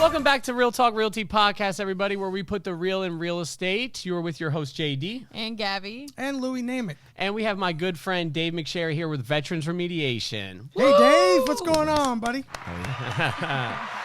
Welcome back to Real Talk Realty Podcast, everybody, where we put the real in real estate. You're with your host, JD. And Gabby. And Louie Namath. And we have my good friend, Dave Mcsherry, here with Veterans Remediation. Hey, Dave. What's going on, buddy?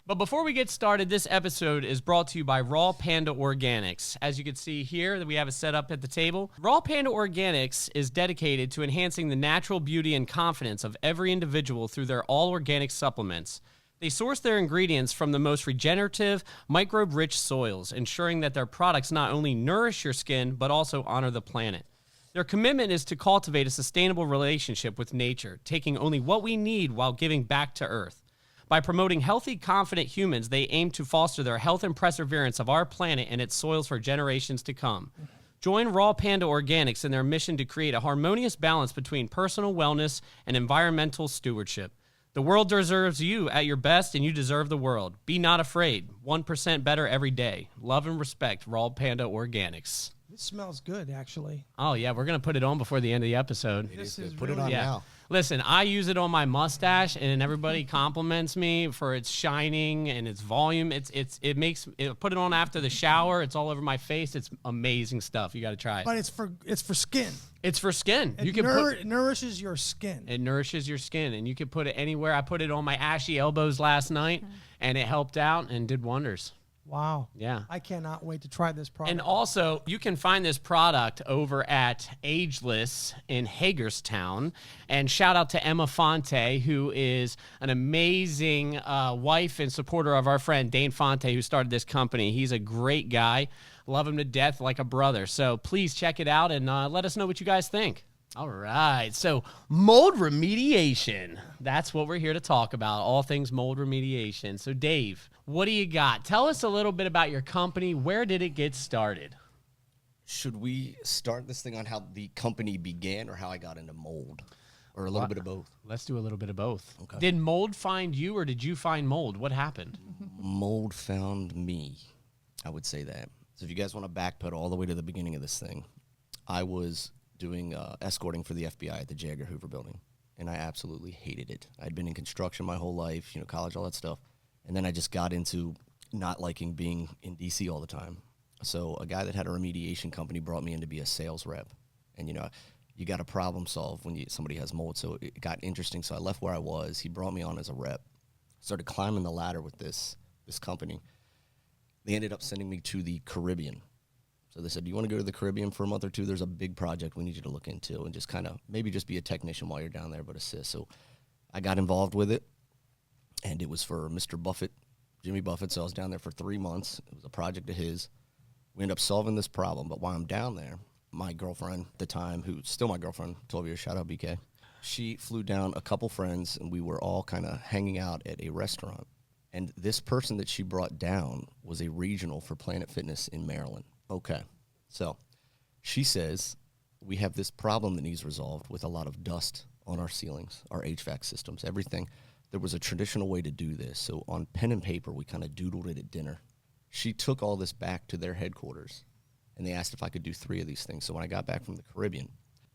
But before we get started, this episode is brought to you by Raw Panda Organics. As you can see here, we have it set up at the table. Raw Panda Organics is dedicated to enhancing the natural beauty and confidence of every individual through their all-organic supplements. They source their ingredients from the most regenerative, microbe-rich soils, ensuring that their products not only nourish your skin, but also honor the planet. Their commitment is to cultivate a sustainable relationship with nature, taking only what we need while giving back to Earth. By promoting healthy, confident humans, they aim to foster their health and perseverance of our planet and its soils for generations to come. Join Raw Panda Organics in their mission to create a harmonious balance between personal wellness and environmental stewardship. The world deserves you at your best, and you deserve the world. Be not afraid. 1% better every day. Love and respect, Raw Panda Organics. This smells good, actually. Oh, yeah, we're going to put it on before the end of the episode. This is Put really it on Yeah. now. Listen, I use it on my mustache, and everybody compliments me for its shining and its volume. It makes put it on after the shower. It's all over my face. It's amazing stuff. You got to try it. But it's for skin. It's for skin. It nourishes your skin. It nourishes your skin, and you can put it anywhere. I put it on my ashy elbows last night, and it helped out and did wonders. Wow. Yeah. I cannot wait to try this product. And also, you can find this product over at Ageless in Hagerstown. And shout out to Emma Fonte, who is an amazing wife and supporter of our friend Dane Fonte, who started this company. He's a great guy. Love him to death like a brother. So please check it out and let us know what you guys think. All right. So mold remediation. That's what we're here to talk about. All things mold remediation. So Dave, what do you got? Tell us a little bit about your company. Where did it get started? Should we start this thing on how the company began or how I got into mold? Or a little bit of both? Let's do a little bit of both. Okay. Did mold find you or did you find mold? What happened? Mold found me. I would say that. So if you guys want to backpedal all the way to the beginning of this thing, I was doing escorting for the FBI at the J. Edgar Hoover building, and I absolutely hated it. I'd been in construction my whole life, college, all that stuff. And then I just got into not liking being in D.C. all the time. So a guy that had a remediation company brought me in to be a sales rep. And, you got to problem solve when somebody has mold. So it got interesting. So I left where I was. He brought me on as a rep. Started climbing the ladder with this company. They ended up sending me to the Caribbean. So they said, do you want to go to the Caribbean for a month or two? There's a big project we need you to look into and just kind of maybe just be a technician while you're down there, but assist. So I got involved with it. And it was for Mr. Buffett, Jimmy Buffett. So I was down there for 3 months. It was a project of his. We ended up solving this problem. But while I'm down there, my girlfriend at the time, who's still my girlfriend, 12 years, shout out BK, she flew down a couple friends, and we were all kind of hanging out at a restaurant. And this person that she brought down was a regional for Planet Fitness in Maryland. Okay. So she says, we have this problem that needs resolved with a lot of dust on our ceilings, our HVAC systems, everything. There was a traditional way to do this. So on pen and paper, we kind of doodled it at dinner. She took all this back to their headquarters, and they asked if I could do 3 of these things. So when I got back from the Caribbean,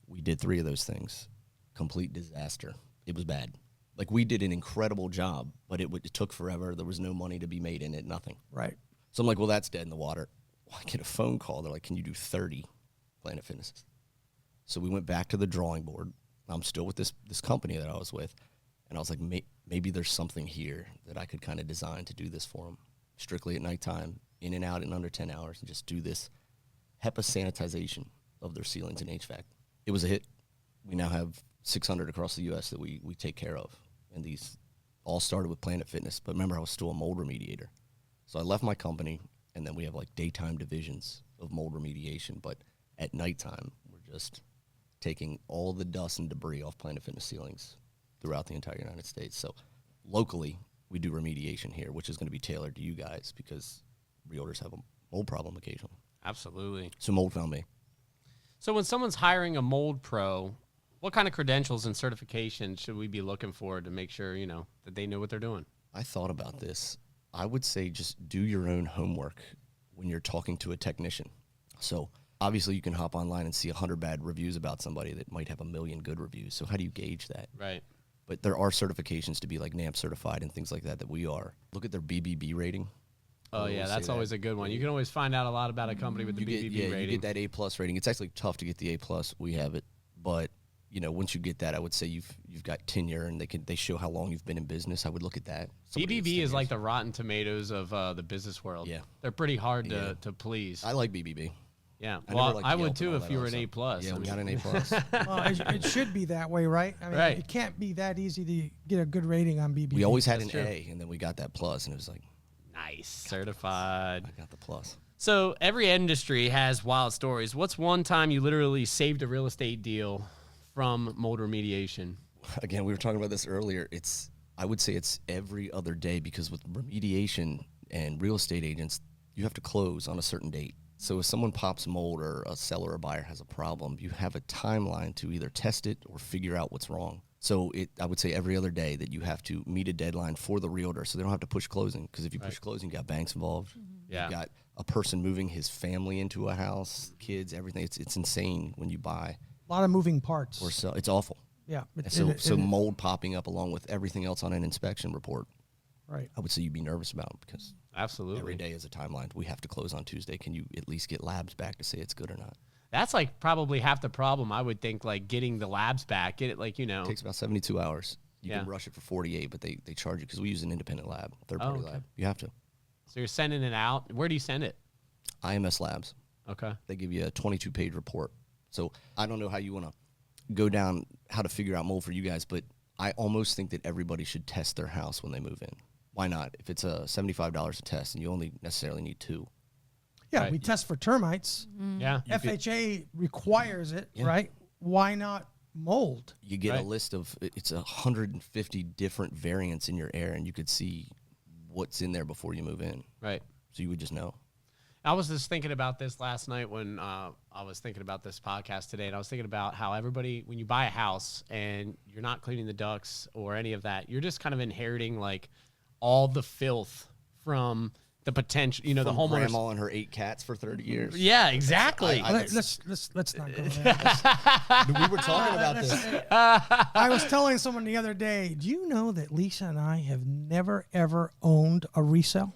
we did 3 of those things. Complete disaster. It was bad. Like, we did an incredible job, but it took forever. There was no money to be made in it, nothing. Right. So I'm like, well, that's dead in the water. Well, I get a phone call. They're like, can you do 30 Planet Fitnesses? So we went back to the drawing board. I'm still with this company that I was with. And I was like, maybe there's something here that I could kind of design to do this for them. Strictly at nighttime, in and out in under 10 hours, and just do this HEPA sanitization of their ceilings and HVAC. It was a hit. We now have 600 across the U.S. that we take care of. And these all started with Planet Fitness. But remember, I was still a mold remediator. So I left my company, and then we have like daytime divisions of mold remediation. But at nighttime, we're just taking all the dust and debris off Planet Fitness ceilings throughout the entire United States. So locally, we do remediation here, which is going to be tailored to you guys because realtors have a mold problem occasionally. Absolutely. So mold found me. So when someone's hiring a mold pro, what kind of credentials and certifications should we be looking for to make sure, that they know what they're doing? I thought about this. I would say just do your own homework when you're talking to a technician. So obviously you can hop online and see 100 bad reviews about somebody that might have 1 million good reviews. So how do you gauge that? Right. But there are certifications to be like NAMP certified and things like that we are. Look at their BBB rating. Oh, yeah, always that's say always that. a good one. You can always find out a lot about a company with the BBB You rating. get that A+ rating. It's actually tough to get the A+. We have it, but once you get that, I would say you've got tenure, and they show how long you've been in business. I would look at that. Somebody that's BBB 10 is like years. the Rotten Tomatoes of the business world. Yeah. They're pretty hard Yeah. to please. I like BBB. Yeah. I Well, never liked I Yelp would and too all if that you were other an stuff. A+. Yeah, I we mean- got an A+. Well, it should be that way, right? I mean, Right. it can't be that easy to get a good rating on BBB. We always had That's an true. A, and then we got that plus, and it was like, Nice. Certified. I got the plus. So every industry has wild stories. What's one time you literally saved a real estate deal from mold remediation? Again, we were talking about this earlier. I would say it's every other day, because with remediation and real estate agents, you have to close on a certain date. So if someone pops mold or a seller or buyer has a problem, you have a timeline to either test it or figure out what's wrong. So I would say every other day that you have to meet a deadline for the realtor, so they don't have to push closing. Because if you push closing, you got banks involved. Yeah. You got a person moving his family into a house, kids, everything. It's insane when you buy A lot of moving parts. or sell. It's awful. Yeah. So mold popping up along with everything else on an inspection report, right. I would say you'd be nervous about, because Absolutely. every day is a timeline. We have to close on Tuesday. Can you at least get labs back to say it's good or not? That's like probably half the problem, I would think, like getting the labs back. Get it like, It takes about 72 hours. You Yeah. can rush it for 48, but they charge you, because we use an independent lab, third-party okay. lab. You have to. So you're sending it out. Where do you send it? IMS Labs. Okay. They give you a 22-page report. So I don't know how you want to go down how to figure out mold for you guys, but I almost think that everybody should test their house when they move in. Why not? If it's $75 a test and you only necessarily need 2. Yeah, Right. we test for termites. Yeah. FHA requires it, Yeah. right? Why not mold? You get Right. a list of, it's 150 different variants in your air, and you could see what's in there before you move in. Right. So you would just know. I was just thinking about this last night when I was thinking about this podcast today, and I was thinking about how everybody, when you buy a house and you're not cleaning the ducts or any of that, you're just kind of inheriting like all the filth from the potential, the From homeowners. grandma and her 8 cats for 30 years. Yeah, exactly. Let's not go there. We were talking about this. I was telling someone the other day, do you know that Lisa and I have never, ever owned a resale?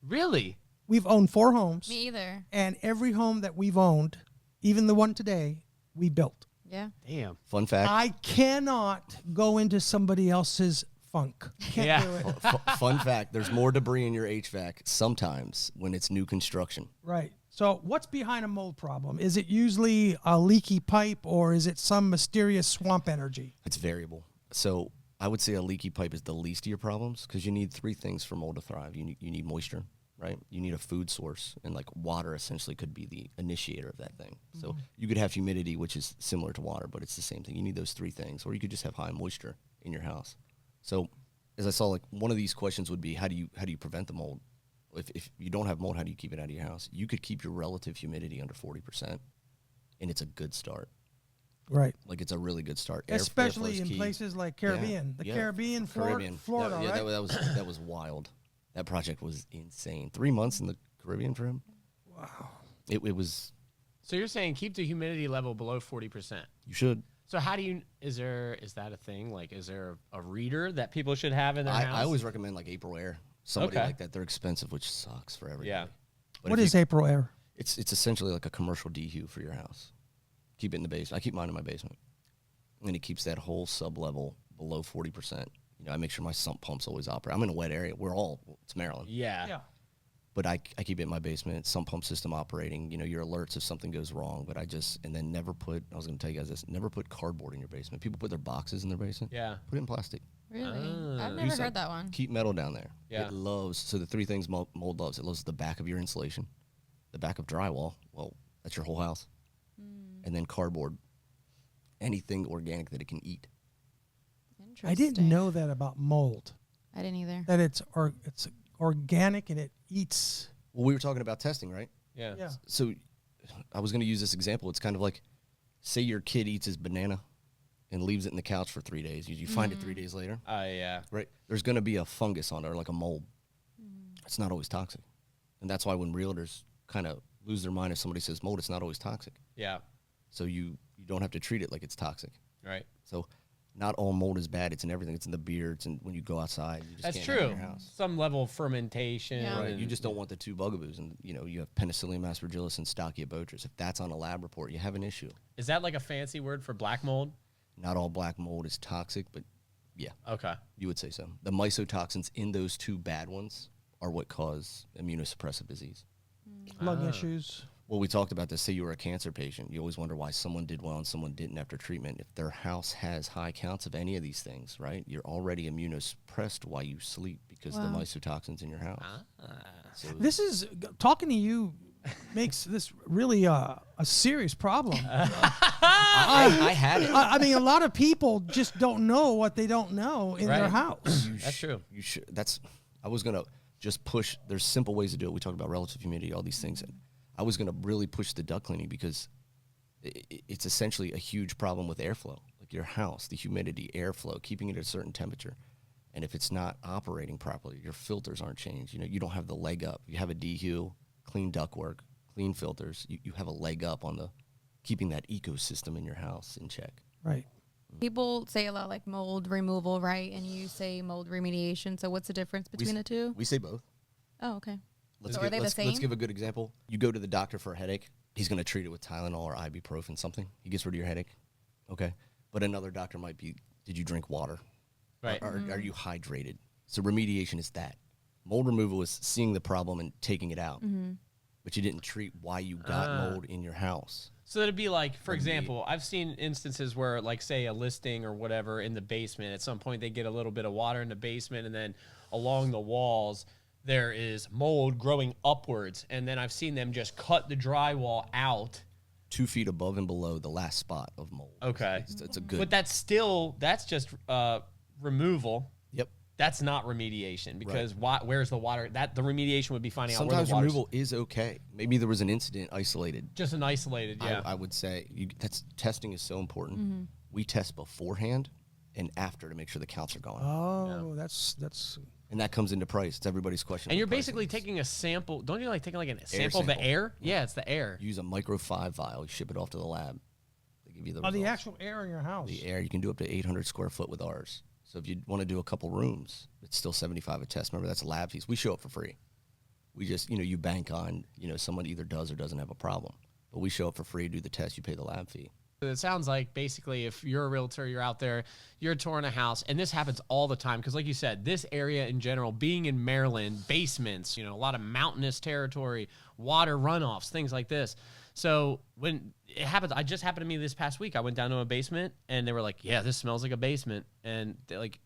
Really? We've owned 4 homes, Me either. and every home that we've owned, even the one today, we built. Yeah. Damn. Fun fact. I cannot go into somebody else's funk. Can't Yeah. do it. Fun fact. There's more debris in your HVAC sometimes when it's new construction. Right. So what's behind a mold problem? Is it usually a leaky pipe, or is it some mysterious swamp energy? It's variable. So I would say a leaky pipe is the least of your problems, because you need 3 things for mold to thrive. You need moisture, right? You need a food source, and like water essentially could be the initiator of that thing. So you could have humidity, which is similar to water, but it's the same thing. You need those 3 things, or you could just have high moisture in your house. So as I saw, like one of these questions would be, how do you prevent the mold? If you don't have mold, how do you keep it out of your house? You could keep your relative humidity under 40%, and it's a good start. Right. Like it's a really good start. Especially Airflow's in key. places like Caribbean. The Yeah. Caribbean, Florida, Yeah, right? that was wild. That project was insane. 3 months in the Caribbean for him. Wow. It was. So you're saying keep the humidity level below 40%. You should. So how do you, is that a thing? Like, is there a reader that people should have in their house? I always recommend like April Air. Somebody Okay. like that. They're expensive, which sucks for everybody. Yeah. But What if is you- April Air? It's essentially like a commercial dehue for your house. Keep it in the basement. I keep mine in my basement, and it keeps that whole sub level below 40%. I make sure my sump pump's always operating. I'm in a wet area. It's Maryland. Yeah. But I keep it in my basement, sump pump system operating, your alerts if something goes wrong. But and then never put, I was going to tell you guys this, never put cardboard in your basement. People put their boxes in their basement. Yeah. Put it in plastic. Really? Ah. I've never heard that one. Keep metal down there. Yeah. It loves, so the 3 things mold loves, it loves the back of your insulation, the back of drywall, well, that's your whole house, and then cardboard, anything organic that it can eat. I didn't know that about mold. I didn't either. That it's organic and it eats. Well, we were talking about testing, right? Yeah. Yeah. So I was going to use this example. It's kind of like, say your kid eats his banana and leaves it in the couch for 3 days. You find it 3 days later, Yeah. right? There's going to be a fungus on it, or like a mold. It's not always toxic. And that's why when realtors kind of lose their mind if somebody says mold, it's not always toxic. Yeah. So you don't have to treat it like it's toxic. Right. So not all mold is bad. It's in everything. It's in the beer. It's in when you go outside. You just That's can't have it in true. your house. Some level of fermentation. Yeah. Right. and- You just don't want the 2 bugaboos. And, you have Penicillium aspergillus and Stachybotrys. If that's on a lab report, you have an issue. Is that like a fancy word for black mold? Not all black mold is toxic, but yeah, Okay. you would say so. The mycotoxins in those 2 bad ones are what cause immunosuppressive disease. Lung issues. Well, we talked about this. Say you were a cancer patient. You always wonder why someone did well and someone didn't after treatment. If their house has high counts of any of these things, right, you're already immunosuppressed while you sleep because of the mycotoxins in your house. So This is talking to you makes this really a serious problem. I had it. I mean, a lot of people just don't know what they don't know in their Right. house. That's true. You should. I was gonna just push. There's simple ways to do it. We talked about relative humidity, all these things, and I was gonna really push the duct cleaning because it's essentially a huge problem with airflow. Like your house, the humidity, airflow, keeping it at a certain temperature, and if it's not operating properly, your filters aren't changed. You don't have the leg up. You have a dehue, clean ductwork, clean filters. You have a leg up on the keeping that ecosystem in your house in check. Right. People say a lot like mold removal, right? And you say mold remediation. So what's the difference between the two? We say both. Oh, okay. Let's So are they the let's same? give a good example. You go to the doctor for a headache. He's going to treat it with Tylenol or ibuprofen, something. He gets rid of your headache. Okay. But another doctor might be, did you drink water? Right. Are you hydrated? So remediation is that. Mold removal is seeing the problem and taking it out. But you didn't treat why you got mold in your house. So it'd be like, for example, I've seen instances where, like, say a listing or whatever in the basement, at some point they get a little bit of water in the basement, and then along the walls there is mold growing upwards, and then I've seen them just cut the drywall out. 2 feet above and below the last spot of mold. Okay. It's a good. But that's just removal. Yep. That's not remediation, because where's the water? That the remediation would be finding out where Sometimes the water's removal is okay. Maybe there was an incident isolated. just an isolated. Yeah. I would say testing is so important. We test beforehand and after to make sure the counts are going. Oh, that's And that comes into price. It's everybody's question. And of you're pricing. basically taking a sample. Don't you like taking like a sample of the sample. air? Yeah, it's the air. You use a micro 5 vial. You ship it off to the lab. They give you the the results. actual air in your house. The air. You can do up to 800 square foot with ours. So if you want to do a couple rooms, it's still $75 a test. Remember, that's lab fees. We show up for free. We just, you bank on, someone either does or doesn't have a problem. But we show up for free, do the test, you pay the lab fee. It sounds like basically if you're a realtor, you're out there, you're touring a house, and this happens all the time because, like you said, this area in general, being in Maryland, basements, a lot of mountainous territory, water runoffs, things like this. So when it happens, it just happened to me this past week. I went down to a basement, and they were like, yeah, this smells like a basement. And they're like,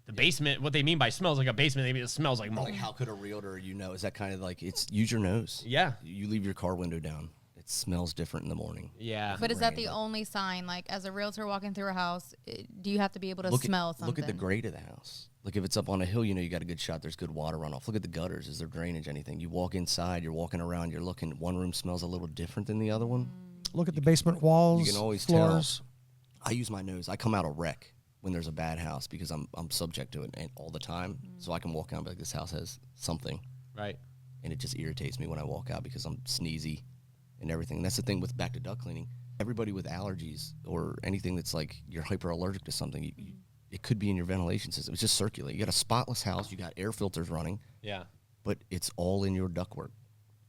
the basement, what they mean by smells like a basement, they mean it smells like mold. Like, how could a realtor, is that kind of like, use your nose. Yeah. You leave your car window down. It smells different in the morning. Yeah. But is that the only sign? Like, as a realtor walking through a house, do you have to be able to smell something? Look at the grade of the house. Like, if it's up on a hill, you got a good shot. There's good water runoff. Look at the gutters. Is there drainage, anything? You walk inside, you're walking around, you're looking. One room smells a little different than the other one. Look at the basement walls. You can always floors. tell. I use my nose. I come out a wreck when there's a bad house because I'm subject to it and all the time. So I can walk out and be like, this house has something. Right. And it just irritates me when I walk out because I'm sneezy and everything. And that's the thing with back to duct cleaning. Everybody with allergies or anything that's like you're hyper allergic to something, it could be in your ventilation system. It's just circulating. You got a spotless house. You got air filters running. Yeah. But it's all in your ductwork.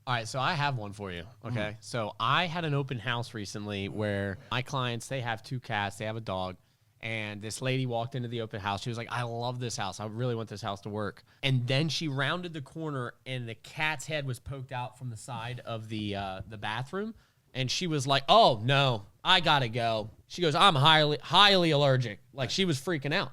All right, so I have one for you, okay? So I had an open house recently where my clients, they have 2 cats, they have a dog, and this lady walked into the open house. She was like, I love this house. I really want this house to work. And then she rounded the corner, and the cat's head was poked out from the side of the bathroom, and she was like, oh, no, I got to go. She goes, I'm highly allergic. Like, she was freaking out.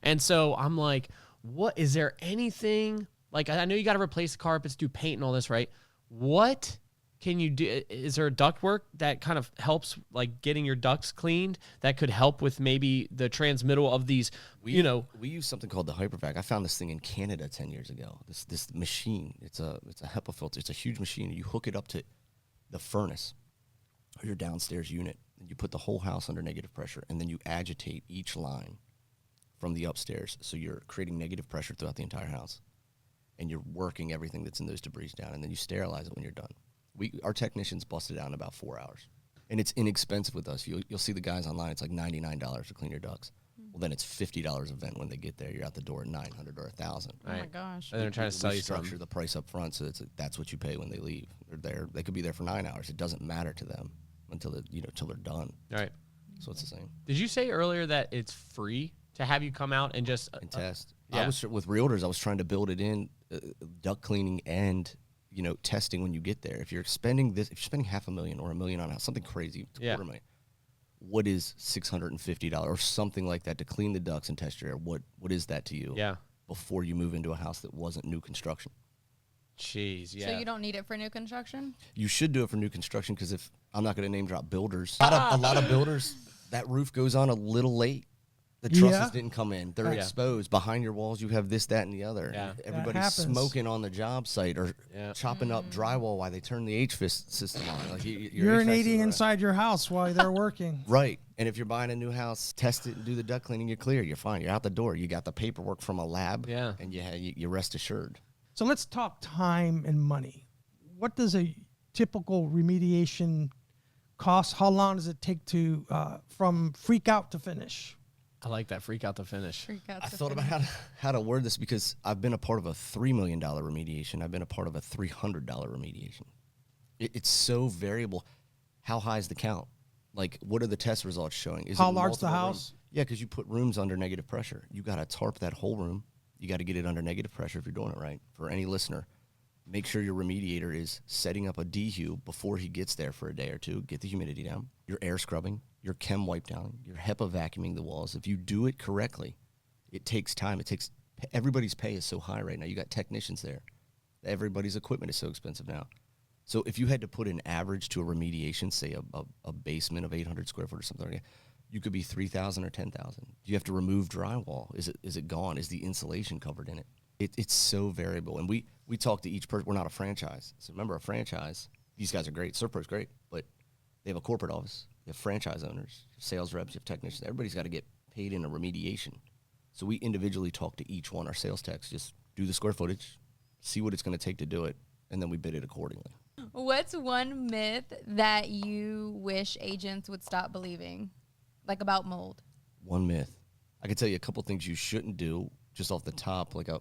And so I'm like, what, is there anything, like, I know you got to replace the carpets, do paint and all this, right? What can you do? Is there duct work that kind of helps, like getting your ducts cleaned, that could help with maybe the transmittal of these, We use something called the HyperVac. I found this thing in Canada 10 years ago. This machine, it's a HEPA filter. It's a huge machine. You hook it up to the furnace or your downstairs unit, and you put the whole house under negative pressure, and then you agitate each line from the upstairs. So you're creating negative pressure throughout the entire house. And you're working everything that's in those debris down, and then you sterilize it when you're done. Our technicians bust it out in about 4 hours. And it's inexpensive with us. You'll see the guys online, it's like $99 to clean your ducts. Well, then it's $50 a vent when they get there. You're out the door at $900 or $1,000. Oh my gosh. And they're trying to sell you Structure something. the price up front, so that's what you pay when they leave. They're there. They could be there for 9 hours. It doesn't matter to them until they're done. All right. So it's the same. Did you say earlier that it's free to have you come out and just And test. yeah. I was with realtors. I was trying to build it in duct cleaning and testing when you get there. If you're spending $500,000 or $1 million on a house, something crazy, it's $250,000. What is $650 or something like that to clean the ducts and test your air? What is that to you? Yeah. Before you move into a house that wasn't new construction. Jeez, yeah. So you don't need it for new construction? You should do it for new construction because if I'm not going to name drop builders, a lot of builders, that roof goes on a little late. The trusses didn't come in. They're exposed. Behind your walls, you have this, that, and the other. Yeah. Everybody's happens. smoking on the job site or chopping up drywall while they turn the HVAC system on. Like your HVAC Urinating system, inside your house while they're working. Right. And if you're buying a new house, test it and do the duct cleaning, you're clear. You're fine. You're out the door. You got the paperwork from a lab. Yeah. And you rest assured. So let's talk time and money. What does a typical remediation cost? How long does it take to from freak out to finish? I like that freak out to finish. Freak out I to thought about how to word this because I've been a part of a $3 million remediation. I've been a part of a $300 remediation. It's so variable. How high is the count? Like, what are the test results showing? Is How it large the multiple house? rooms? Yeah, because you put rooms under negative pressure. You got to tarp that whole room. You got to get it under negative pressure if you're doing it right. For any listener, make sure your remediator is setting up a dehue before he gets there for a day or two. Get the humidity down. Your air scrubbing, your chem wipe down, your HEPA vacuuming the walls. If you do it correctly, it takes time. Everybody's pay is so high right now. You got technicians there. Everybody's equipment is so expensive now. So if you had to put an average to a remediation, say a basement of 800 square foot or something like that, you could be $3,000 or $10,000. Do you have to remove drywall? Is it gone? Is the insulation covered in it? It's so variable. And we talk to each person. We're not a franchise. So remember, a franchise, these guys are great. Serpro's great, but they have a corporate office. You have franchise owners, sales reps, you have technicians. Everybody's got to get paid in a remediation. So we individually talk to each one. Our sales techs just do the square footage, see what it's going to take to do it, and then we bid it accordingly. What's one myth that you wish agents would stop believing, like about mold? One myth. I can tell you a couple things you shouldn't do just off the top. Like if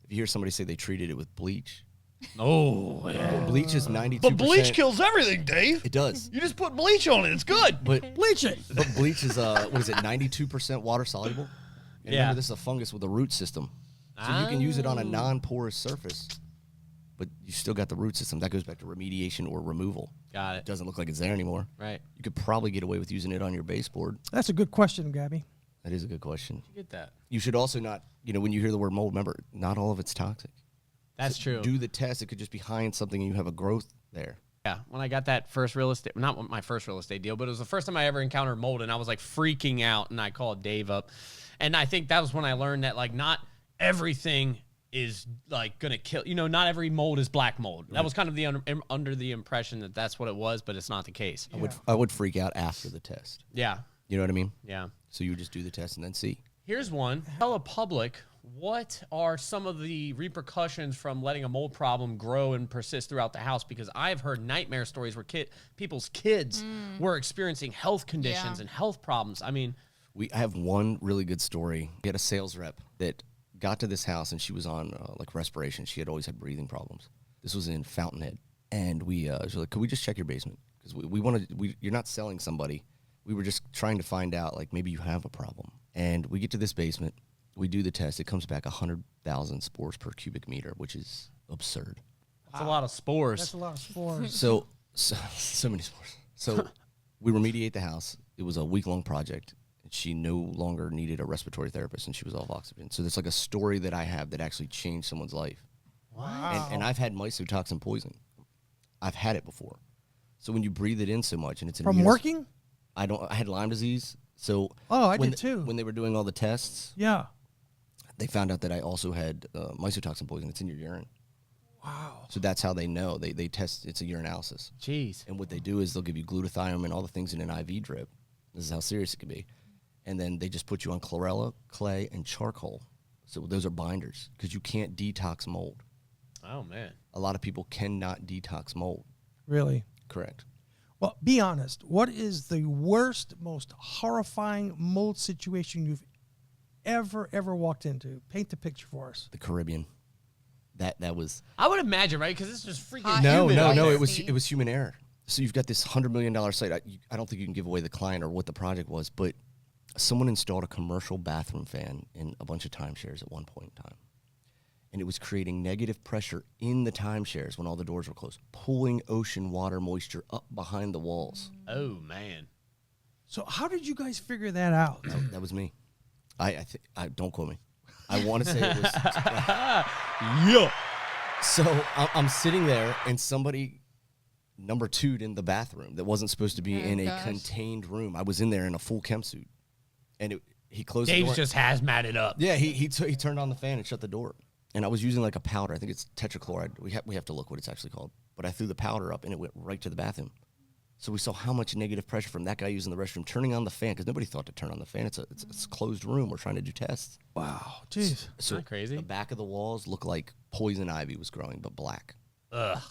you hear somebody say they treated it with bleach. Oh, yeah. Well, bleach is 92%. But bleach kills everything, Dave. It does. You just put bleach on it. It's good. But Bleach it. bleach is, 92% water soluble? And Yeah. remember, this is a fungus with a root system. So you can use it on a non-porous surface, but you still got the root system. That goes back to remediation or removal. Got It it. doesn't look like it's there anymore. Right. You could probably get away with using it on your baseboard. That's a good question, Gabby. That is a good question. Get that. You should also not, when you hear the word mold, remember, not all of it's toxic. That's true. Do the test. It could just be behind something and you have a growth there. Yeah, when I got that first real estate, not my first real estate deal, but it was the first time I ever encountered mold, and I was like freaking out, and I called Dave up. And I think that was when I learned that like not everything is like going to kill, not every mold is black mold. That was kind of the under the impression that that's what it was, but it's not the case. I would freak out after the test. Yeah, You know what I mean? yeah. So you would just do the test and then see. Here's one. Tell the public, what are some of the repercussions from letting a mold problem grow and persist throughout the house? Because I've heard nightmare stories where people's kids were experiencing health conditions and health problems. I mean, I have one really good story. We had a sales rep that got to this house and she was on like respiration. She had always had breathing problems. This was in Fountainhead. And she was like, could we just check your basement? Because you're not selling somebody. We were just trying to find out, like, maybe you have a problem. And we get to this basement. We do the test. It comes back 100,000 spores per cubic meter, which is absurd. that's a lot of spores. That's a lot of spores. So many spores. So we remediate the house. It was a week-long project. She no longer needed a respiratory therapist, and she was off oxygen. So there's like a story that I have that actually changed someone's life. Wow. And I've had mycotoxin poison. I've had it before. So when you breathe it in so much, and it's From working? I had Lyme disease. So I when did too. When they were doing all the tests, Yeah. they found out that I also had mycotoxin poison. It's in your urine. Wow. So that's how they know. They test. It's a urinalysis. Jeez. And what they do is they'll give you glutathione and all the things in an IV drip. This is how serious it can be. And then they just put you on chlorella, clay, and charcoal. So those are binders because you can't detox mold. Oh, man. A lot of people cannot detox mold. Really? Correct. Well, be honest. What is the worst, most horrifying mold situation you've ever walked into? Paint the picture for us. The Caribbean. That was I would imagine, right? Because it's just freaking Hot. humid. no. Icy. It was human error. So you've got this $100 million site. I don't think you can give away the client or what the project was, but someone installed a commercial bathroom fan in a bunch of timeshares at one point in time. And it was creating negative pressure in the timeshares when all the doors were closed, pulling ocean water moisture up behind the walls. Oh, man. So how did you guys figure that out? That was me. I don't quote me. I want to say it was. Yeah. So I'm sitting there, and somebody number two'd in the bathroom that wasn't supposed to be Oh, in a gosh. contained room. I was in there in a full chem suit, and he closed the Dave's door. just hazmated up. Yeah, he turned on the fan and shut the door. And I was using like a powder. I think it's tetrachloride. We have to look what it's actually called. But I threw the powder up, and it went right to the bathroom. So we saw how much negative pressure from that guy using the restroom, turning on the fan, because nobody thought to turn on the fan. It's a closed room. We're trying to do tests. Wow, jeez. So Not crazy. the back of the walls looked like poison ivy was growing, but black. Ugh.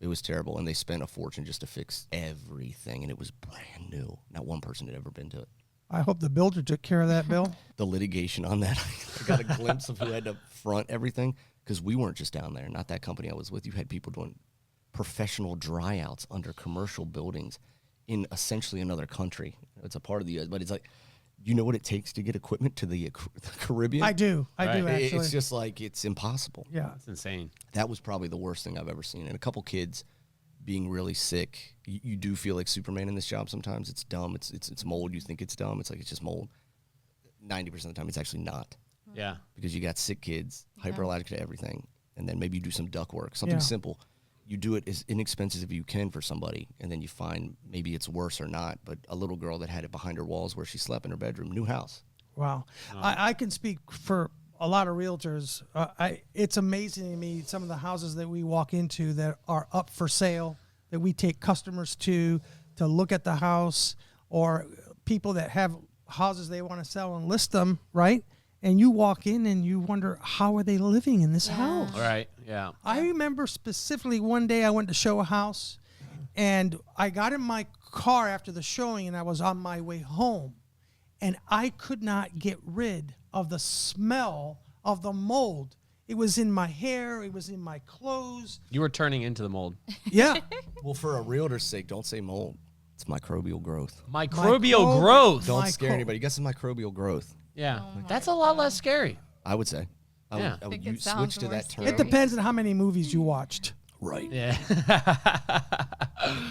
It was terrible, and they spent a fortune just to fix everything, and it was brand new. Not one person had ever been to it. I hope the builder took care of that, Bill. The litigation on that, I got a glimpse of who had to front everything, because we weren't just down there. Not that company I was with. You had people doing professional dryouts under commercial buildings in essentially another country. It's a part of the U.S., but it's like, you know what it takes to get equipment to the Caribbean? I do Right. actually. It's just like, it's impossible. yeah. That's insane. That was probably the worst thing I've ever seen. And a couple kids being really sick. You do feel like Superman in this job sometimes. It's dumb. It's mold. You think it's dumb. It's like it's just mold. 90% of the time, it's actually not, Yeah. because you got sick kids, hyperallergic to everything, and then maybe you do some duct work, something Yeah. simple. You do it as inexpensive as you can for somebody, and then you find maybe it's worse or not. But a little girl that had it behind her walls where she slept in her bedroom, new house. Wow. I can speak for a lot of realtors. It's amazing to me some of the houses that we walk into that are up for sale, that we take customers to look at the house, or people that have houses they want to sell and list them, right? And you walk in and you wonder, how are they living in this house? All right. Yeah. I remember specifically one day I went to show a house, and I got in my car after the showing, and I was on my way home, and I could not get rid of the smell of the mold. It was in my hair. It was in my clothes. You were turning into the mold. Yeah. Well, for a realtor's sake, don't say mold. It's microbial growth. Microbial growth. Don't Micro- scare anybody. Guess it's microbial growth. Yeah. That's a lot less scary. I would say. I Yeah. would think it switch sounds to more that term. It depends on how many movies you watched. Right. Yeah.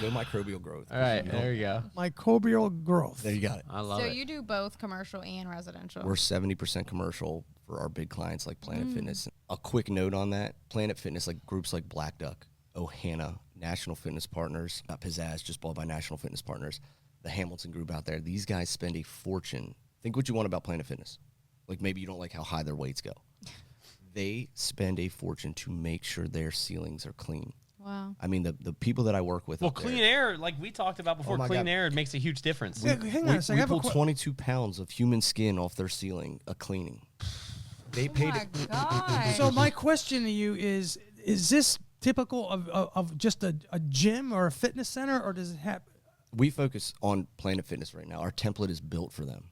Go microbial growth. All right. There we go. Microbial growth. There you got it. I love So it. you do both commercial and residential. We're 70% commercial for our big clients like Planet Fitness. A quick note on that: Planet Fitness, like groups like Black Duck, Ohana, National Fitness Partners, not Pizzazz, just bought by National Fitness Partners, the Hamilton group out there. These guys spend a fortune. Think what you want about Planet Fitness. Like maybe you don't like how high their weights go. They spend a fortune to make sure their ceilings are clean. Wow. I mean, the people that I work with. Well, up there, clean air, like we talked about before, my clean God. air makes a huge difference. Yeah, hang on a second. I We have a pull 22 pounds of human skin off their ceiling, a cleaning. They Oh paid. my God. So my question to you is this typical of just a gym or a fitness center, or does it have? We focus on Planet Fitness right now. Our template is built for them.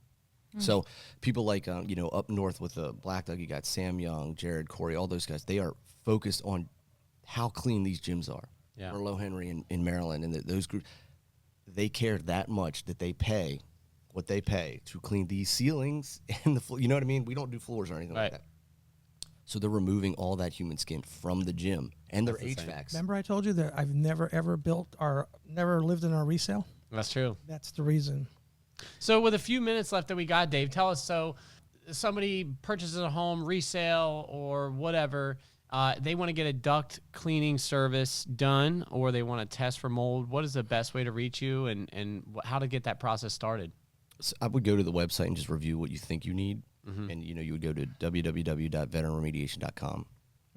So people like, up north with the Black Dog, you got Sam Young, Jared, Corey, all those guys. They are focused on how clean these gyms are. Yeah. Or Low Henry in Maryland, and those groups, they care that much that they pay what they pay to clean these ceilings and the floor. You know what I mean? We don't do floors or anything Right. like that. So they're removing all that human skin from the gym and their That's insane. HVACs. Remember I told you that I've never ever built or never lived in a resale? That's true. That's the reason. So with a few minutes left that we got, Dave, tell us, so somebody purchases a home, resale or whatever, they want to get a duct cleaning service done, or they want to test for mold. What is the best way to reach you, and how to get that process started? So I would go to the website and just review what you think you need. And, you would go to www.veteranremediation.com.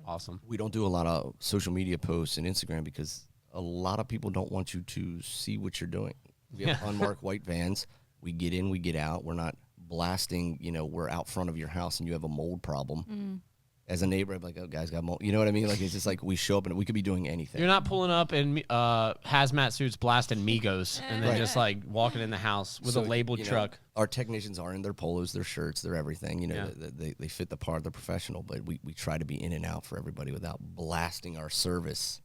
Awesome. We don't do a lot of social media posts and Instagram because a lot of people don't want you to see what you're doing. We have unmarked white vans. We get in, we get out. We're not blasting, we're out front of your house and you have a mold problem. As a neighbor, I'm like, oh, guys got mold. You know what I mean? Like, it's just like we show up and we could be doing anything. You're not pulling up in hazmat suits blasting Migos and then Right. just like walking in the house with a labeled you know, truck. Our technicians are in their polos, their shirts, their everything. You know, Yeah. they fit the part. They're professional, but we try to be in and out for everybody without blasting our service.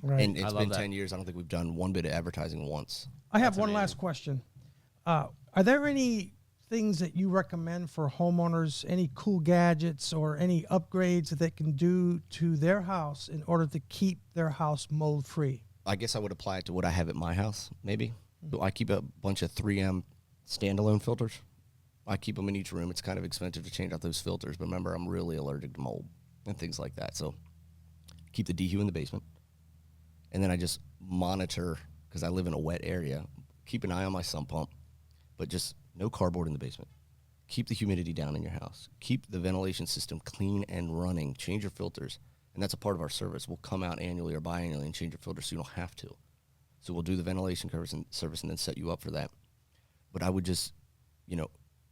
Right. And it's love been that. 10 years. I don't think we've done one bit of advertising once. I have one last question. Are there any things that you recommend for homeowners, any cool gadgets or any upgrades that they can do to their house in order to keep their house mold free? I guess I would apply it to what I have at my house, maybe. So I keep a bunch of 3M standalone filters. I keep them in each room. It's kind of expensive to change out those filters, but remember, I'm really allergic to mold and things like that. So keep the dehu in the basement. And then I just monitor, because I live in a wet area, keep an eye on my sump pump, but just no cardboard in the basement. Keep the humidity down in your house. Keep the ventilation system clean and running. Change your filters. And that's a part of our service. We'll come out annually or biannually and change your filters so you don't have to. So we'll do the ventilation service and then set you up for that. But I would just,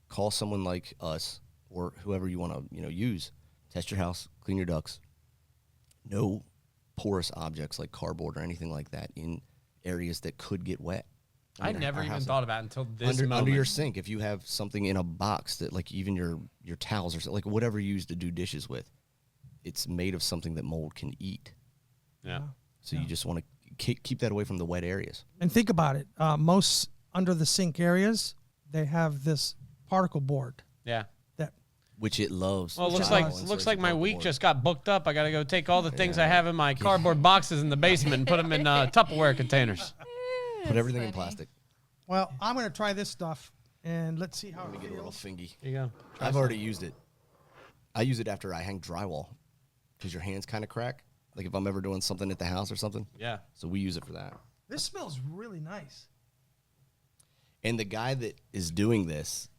call someone like us or whoever you want to, use. Test your house, clean your ducts. No porous objects like cardboard or anything like that in areas that could get wet. I mean, never our even house- thought about it until this under moment. your sink, if you have something in a box that, like, even your towels or something, like whatever you use to do dishes with, it's made of something that mold can eat. Yeah. So you just want to keep that away from the wet areas. And think about it. Most under the sink areas, they have this particle board Yeah. that Which it loves. Well, it Which looks I like my love. week just got booked up. I got to go take all the things I have in my cardboard boxes in the basement and put them in Tupperware containers. Put everything in plastic. well, I'm going to try this stuff and let's see how Let me it get a little feels. fingy. There you go. I've already used it. I use it after I hang drywall because your hands kind of crack. Like if I'm ever doing something at the house or something. Yeah. So we use it for that. This smells really nice. And the guy that is doing this,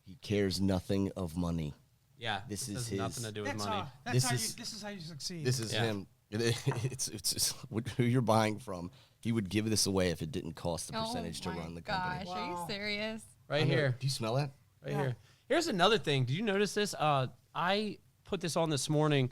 he cares nothing of money. Yeah. This has is his- nothing to do with money. This This is how you succeed. This is Yeah. him. It's who you're buying from. He would give this away if it didn't cost the percentage to run the company. Gosh, are you Wow. serious? Right I know. here. Do you smell that? Right here. Here's another thing. Did you notice this? I put this on this morning,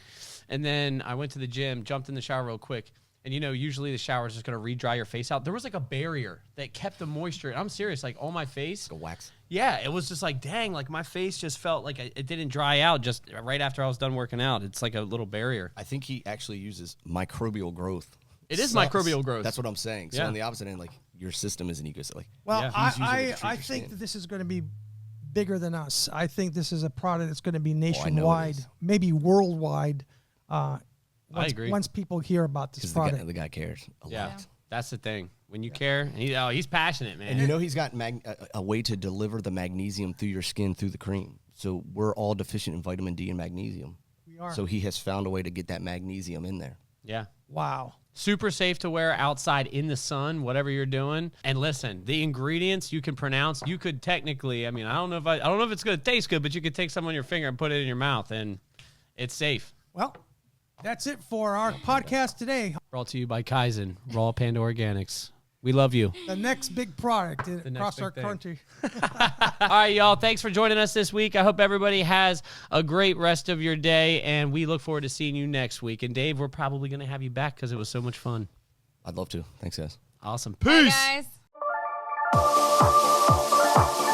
and then I went to the gym, jumped in the shower real quick. And, usually the shower is just going to re-dry your face out. There was like a barrier that kept the moisture. And I'm serious, like on my face. Like a wax. Yeah, it was just like, dang, like my face just felt like it didn't dry out just right after I was done working out. It's like a little barrier. I think he actually uses microbial growth. It is microbial growth. That's what I'm saying. So Yeah. on the opposite end, like your system is an ecosystem. Like, Well, Yeah. He's using it to treat I your think skin. that this is going to be bigger than us. I think this is a product that's going to be I know it nationwide, is. maybe worldwide. Once, agree. Once people hear about this because product. the guy cares a Yeah, lot. that's the thing. When you care, and he's passionate, man. And he's got a way to deliver the magnesium through your skin through the cream. So we're all deficient in vitamin D and magnesium. We are. So he has found a way to get that magnesium in there. Yeah. Wow. Super safe to wear outside in the sun, whatever you're doing. And listen, the ingredients you can pronounce, you could technically, I don't know if it's going to taste good, but you could take some on your finger and put it in your mouth and it's safe. Well, that's it for our podcast today. Brought to you by Kaizen, Raw Panda Organics. We love you. The next big product across next our big thing. country. All right, y'all. Thanks for joining us this week. I hope everybody has a great rest of your day, and we look forward to seeing you next week. And Dave, we're probably going to have you back because it was so much fun. I'd love to. Thanks, guys. Awesome. Bye, Peace. guys.